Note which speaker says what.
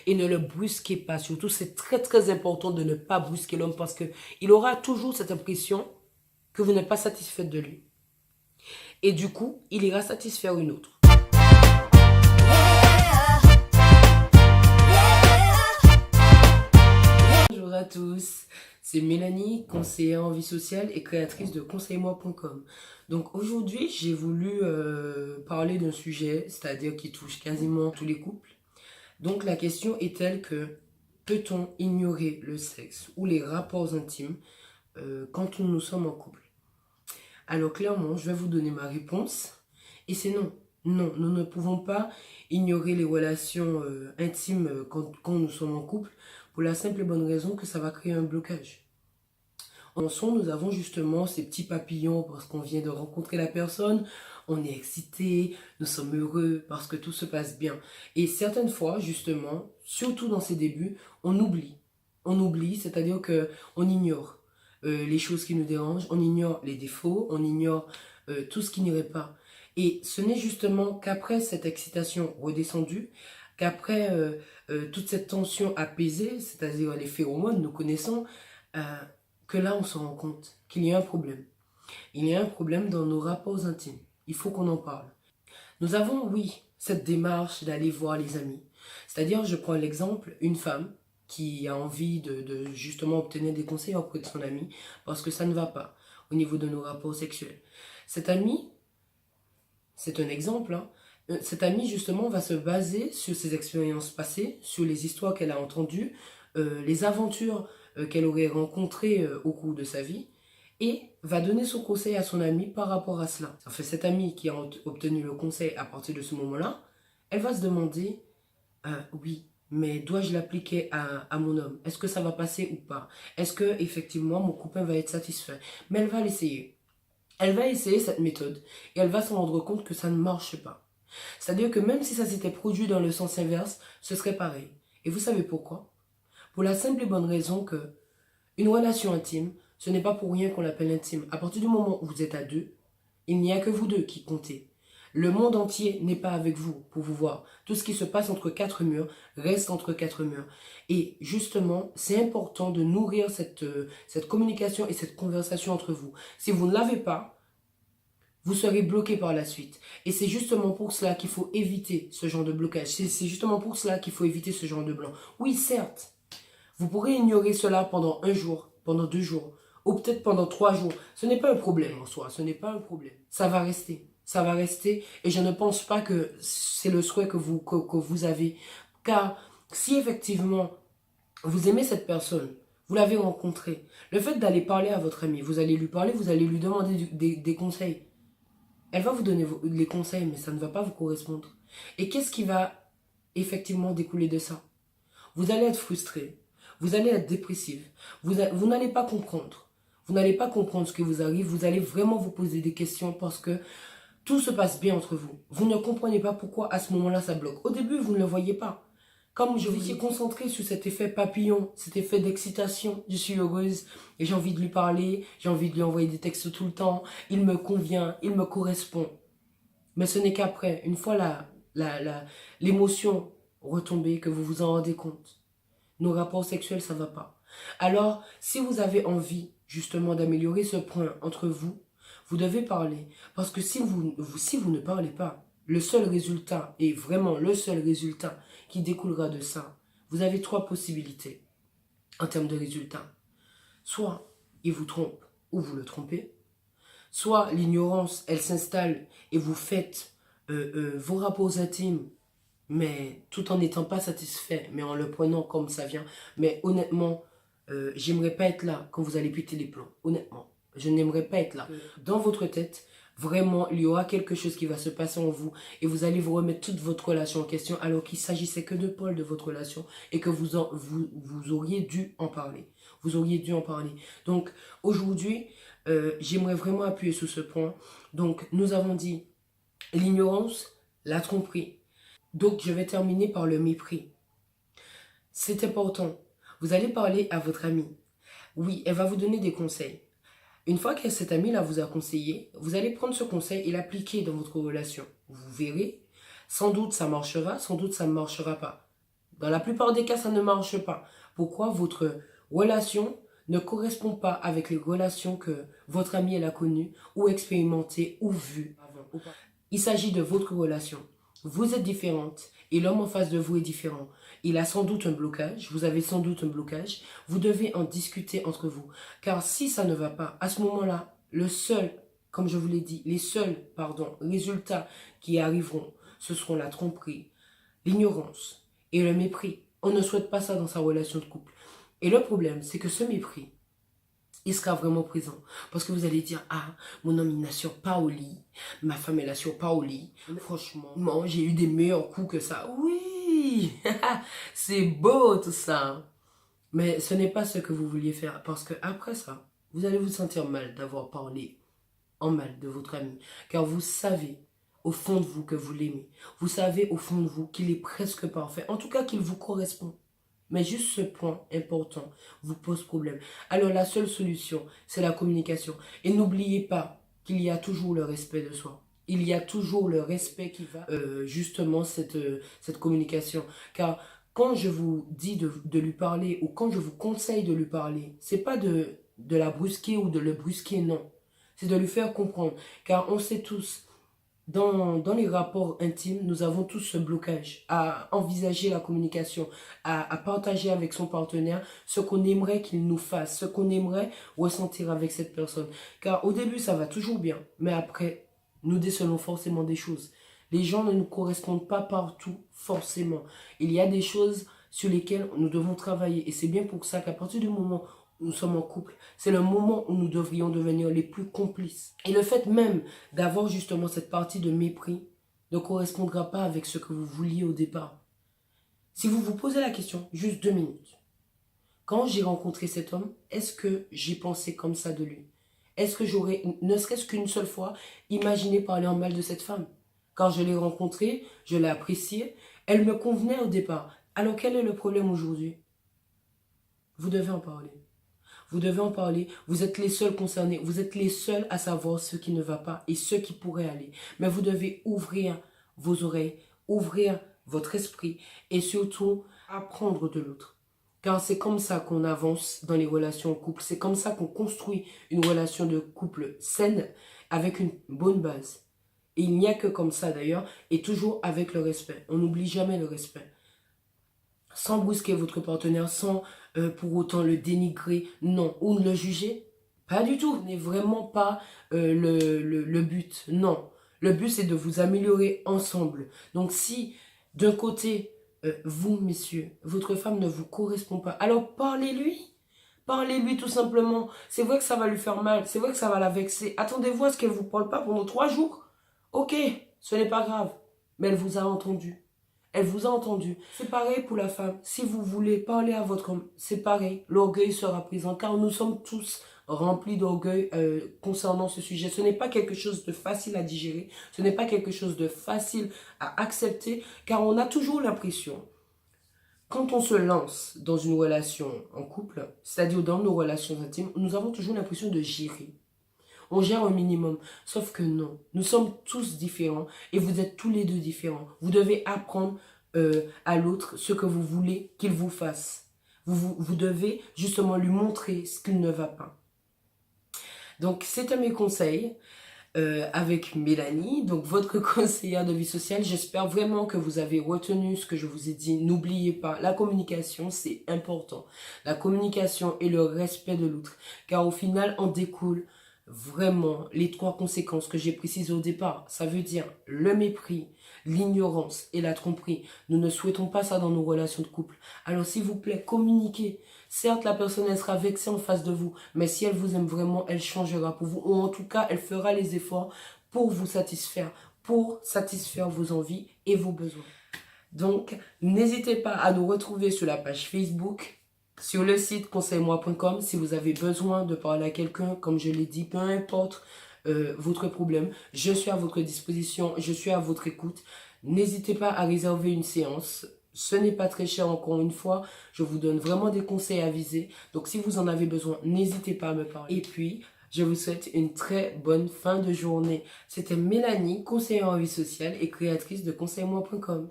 Speaker 1: Et ne le brusquez pas. Surtout, c'est très très important de ne pas brusquer l'homme parce qu'il aura toujours cette impression que vous n'êtes pas satisfaite de lui. Et du coup, il ira satisfaire une autre. Bonjour à tous, c'est Mélanie, conseillère en vie sociale et créatrice de conseille-moi.com. Donc aujourd'hui, j'ai voulu parler d'un sujet, c'est-à-dire qui touche quasiment tous les couples. Donc la question est telle que peut-on ignorer le sexe ou les rapports intimes quand nous sommes en couple? Alors clairement, je vais vous donner ma réponse et c'est non. Non, nous ne pouvons pas ignorer les relations intimes quand nous sommes en couple pour la simple et bonne raison que ça va créer un blocage. En soi, nous avons justement ces petits papillons parce qu'on vient de rencontrer la personne, on est excité, nous sommes heureux parce que tout se passe bien. Et certaines fois, justement, surtout dans ces débuts, on oublie. On oublie, c'est-à-dire que on ignore les choses qui nous dérangent, on ignore les défauts, on ignore tout ce qui n'irait pas. Et ce n'est justement qu'après cette excitation redescendue, qu'après toute cette tension apaisée, c'est-à-dire les phéromones, nous connaissons, euh, que là on se rend compte qu'il y a un problème. Il y a un problème dans nos rapports intimes. Il faut qu'on en parle. Nous avons, oui, cette démarche d'aller voir les amis. C'est-à-dire, je prends l'exemple, une femme qui a envie de justement obtenir des conseils auprès de son ami parce que ça ne va pas au niveau de nos rapports sexuels. Cet ami, c'est un exemple, hein, cet ami justement va se baser sur ses expériences passées, sur les histoires qu'elle a entendues, les aventures qu'elle aurait rencontrées au cours de sa vie, et va donner son conseil à son ami par rapport à cela. En fait, cette amie qui a obtenu le conseil à partir de ce moment-là, elle va se demander, oui, mais dois-je l'appliquer à mon homme? Est-ce que ça va passer ou pas? Est-ce que effectivement mon copain va être satisfait? Mais elle va l'essayer. Elle va essayer cette méthode et elle va se rendre compte que ça ne marche pas. C'est-à-dire que même si ça s'était produit dans le sens inverse, ce serait pareil. Et vous savez pourquoi? Pour la simple et bonne raison que une relation intime, ce n'est pas pour rien qu'on l'appelle intime. À partir du moment où vous êtes à deux, il n'y a que vous deux qui comptez. Le monde entier n'est pas avec vous pour vous voir. Tout ce qui se passe entre quatre murs reste entre quatre murs. Et justement, c'est important de nourrir cette communication et cette conversation entre vous. Si vous ne l'avez pas, vous serez bloqué par la suite. Et c'est justement pour cela qu'il faut éviter ce genre de blocage. C'est justement pour cela qu'il faut éviter ce genre de blanc. Oui, certes, vous pourrez ignorer cela pendant un jour, pendant 2 jours, ou peut-être pendant 3 jours. Ce n'est pas un problème en soi, ce n'est pas un problème. Ça va rester, ça va rester, et je ne pense pas que c'est le souhait que vous avez. Car si effectivement vous aimez cette personne, vous l'avez rencontrée, le fait d'aller parler à votre ami, vous allez lui parler, vous allez lui demander des conseils. Elle va vous donner les conseils, mais ça ne va pas vous correspondre. Et qu'est-ce qui va effectivement découler de ça? Vous allez être frustré, vous allez être dépressif, vous n'allez pas comprendre. Vous n'allez pas comprendre ce qui vous arrive, vous allez vraiment vous poser des questions parce que tout se passe bien entre vous. Vous ne comprenez pas pourquoi à ce moment-là ça bloque. Au début, vous ne le voyez pas. Comme je vous étiez concentré sur cet effet papillon, cet effet d'excitation, je suis heureuse et j'ai envie de lui parler, j'ai envie de lui envoyer des textes tout le temps, il me convient, il me correspond. Mais ce n'est qu'après, une fois l'émotion retombée, que vous vous en rendez compte. Nos rapports sexuels, ça ne va pas. Alors, si vous avez envie justement d'améliorer ce point entre vous, vous devez parler. Parce que si vous ne parlez pas, le seul résultat, et vraiment le seul résultat qui découlera de ça, vous avez 3 possibilités en termes de résultats. Soit il vous trompe ou vous le trompez. Soit l'ignorance, elle s'installe et vous faites vos rapports intimes, mais tout en n'étant pas satisfait, mais en le prenant comme ça vient. Mais honnêtement, j'aimerais pas être là quand vous allez péter les plombs. Honnêtement, je n'aimerais pas être là. Dans votre tête, vraiment, il y aura quelque chose qui va se passer en vous et vous allez vous remettre toute votre relation en question alors qu'il s'agissait que de pôles de votre relation et que vous auriez dû en parler. Vous auriez dû en parler. Donc, aujourd'hui, j'aimerais vraiment appuyer sur ce point. Donc, nous avons dit l'ignorance, la tromperie. Donc, je vais terminer par le mépris. C'est important. Vous allez parler à votre amie. Oui, elle va vous donner des conseils. Une fois que cette amie-là vous a conseillé, vous allez prendre ce conseil et l'appliquer dans votre relation. Vous verrez, sans doute ça marchera, sans doute ça ne marchera pas. Dans la plupart des cas, ça ne marche pas. Pourquoi votre relation ne correspond pas avec les relations que votre ami elle a connues ou expérimentées ou vues avant. Il s'agit de votre relation. Vous êtes différente et l'homme en face de vous est différent. Il a sans doute un blocage, vous avez sans doute un blocage. Vous devez en discuter entre vous. Car si ça ne va pas, à ce moment-là, comme je vous l'ai dit, les seuls, résultats qui arriveront, ce seront la tromperie, l'ignorance et le mépris. On ne souhaite pas ça dans sa relation de couple. Et le problème, c'est que ce mépris, il sera vraiment présent. Parce que vous allez dire, ah, mon homme, il n'assure pas au lit. Ma femme, elle n'assure pas au lit. Franchement, moi, j'ai eu des meilleurs coups que ça. Oui, c'est beau tout ça. Mais ce n'est pas ce que vous vouliez faire. Parce que après ça, vous allez vous sentir mal d'avoir parlé en mal de votre ami. Car vous savez au fond de vous que vous l'aimez. Vous savez au fond de vous qu'il est presque parfait. En tout cas, qu'il vous correspond. Mais juste ce point important vous pose problème. Alors la seule solution, c'est la communication. Et n'oubliez pas qu'il y a toujours le respect de soi. Il y a toujours le respect qui va justement cette communication. Car quand je vous dis de lui parler ou quand je vous conseille de lui parler, c'est pas de la brusquer ou de le brusquer, non. C'est de lui faire comprendre. Car on sait tous, dans les rapports intimes, nous avons tous ce blocage à envisager la communication, à partager avec son partenaire ce qu'on aimerait qu'il nous fasse, ce qu'on aimerait ressentir avec cette personne. Car au début, ça va toujours bien, mais après, nous décelons forcément des choses. Les gens ne nous correspondent pas partout, forcément. Il y a des choses sur lesquelles nous devons travailler. Et c'est bien pour ça qu'à partir du moment où nous sommes en couple, c'est le moment où nous devrions devenir les plus complices. Et le fait même d'avoir justement cette partie de mépris ne correspondra pas avec ce que vous vouliez au départ. Si vous vous posez la question, juste 2 minutes. Quand j'ai rencontré cet homme, est-ce que j'ai pensé comme ça de lui? Est-ce que j'aurais, ne serait-ce qu'une seule fois, imaginé parler en mal de cette femme? Quand je l'ai rencontrée, je l'ai appréciée, elle me convenait au départ. Alors quel est le problème aujourd'hui? Vous devez en parler. Vous devez en parler. Vous êtes les seuls concernés. Vous êtes les seuls à savoir ce qui ne va pas et ce qui pourrait aller. Mais vous devez ouvrir vos oreilles, ouvrir votre esprit et surtout apprendre de l'autre. Car c'est comme ça qu'on avance dans les relations en couple. C'est comme ça qu'on construit une relation de couple saine avec une bonne base. Et il n'y a que comme ça d'ailleurs et toujours avec le respect. On n'oublie jamais le respect. Sans brusquer votre partenaire, sans pour autant le dénigrer, non, ou le juger, pas du tout, ce n'est vraiment pas le but, non. Le but c'est de vous améliorer ensemble. Donc si d'un côté, vous messieurs, votre femme ne vous correspond pas, alors parlez-lui. Parlez-lui tout simplement. C'est vrai que ça va lui faire mal, c'est vrai que ça va la vexer. Attendez-vous à ce qu'elle ne vous parle pas pendant 3 jours. Ok, ce n'est pas grave, mais elle vous a entendu. Elle vous a entendu. C'est pareil pour la femme. Si vous voulez parler à votre homme, c'est pareil. L'orgueil sera présent car nous sommes tous remplis d'orgueil concernant ce sujet. Ce n'est pas quelque chose de facile à digérer. Ce n'est pas quelque chose de facile à accepter car on a toujours l'impression, quand on se lance dans une relation en couple, c'est-à-dire dans nos relations intimes, nous avons toujours l'impression de gérer. On gère un minimum. Sauf que non. Nous sommes tous différents et vous êtes tous les deux différents. Vous devez apprendre à l'autre ce que vous voulez qu'il vous fasse. Vous devez justement lui montrer ce qu'il ne va pas. Donc, c'était mes conseils avec Mélanie, donc votre conseillère de vie sociale. J'espère vraiment que vous avez retenu ce que je vous ai dit. N'oubliez pas, la communication, c'est important. La communication et le respect de l'autre. Car au final, en découle vraiment les 3 conséquences que j'ai précisées au départ. Ça veut dire le mépris, l'ignorance et la tromperie. Nous ne souhaitons pas ça dans nos relations de couple. Alors s'il vous plaît, communiquez. Certes, la personne elle sera vexée en face de vous, mais si elle vous aime vraiment, elle changera pour vous. Ou en tout cas, elle fera les efforts pour vous satisfaire, pour satisfaire vos envies et vos besoins. Donc, n'hésitez pas à nous retrouver sur la page Facebook, sur le site conseille-moi.com si vous avez besoin de parler à quelqu'un, comme je l'ai dit, peu importe votre problème, je suis à votre disposition, je suis à votre écoute. N'hésitez pas à réserver une séance. Ce n'est pas très cher encore une fois. Je vous donne vraiment des conseils avisés. Donc si vous en avez besoin, n'hésitez pas à me parler. Et puis, je vous souhaite une très bonne fin de journée. C'était Mélanie, conseillère en vie sociale et créatrice de conseille-moi.com.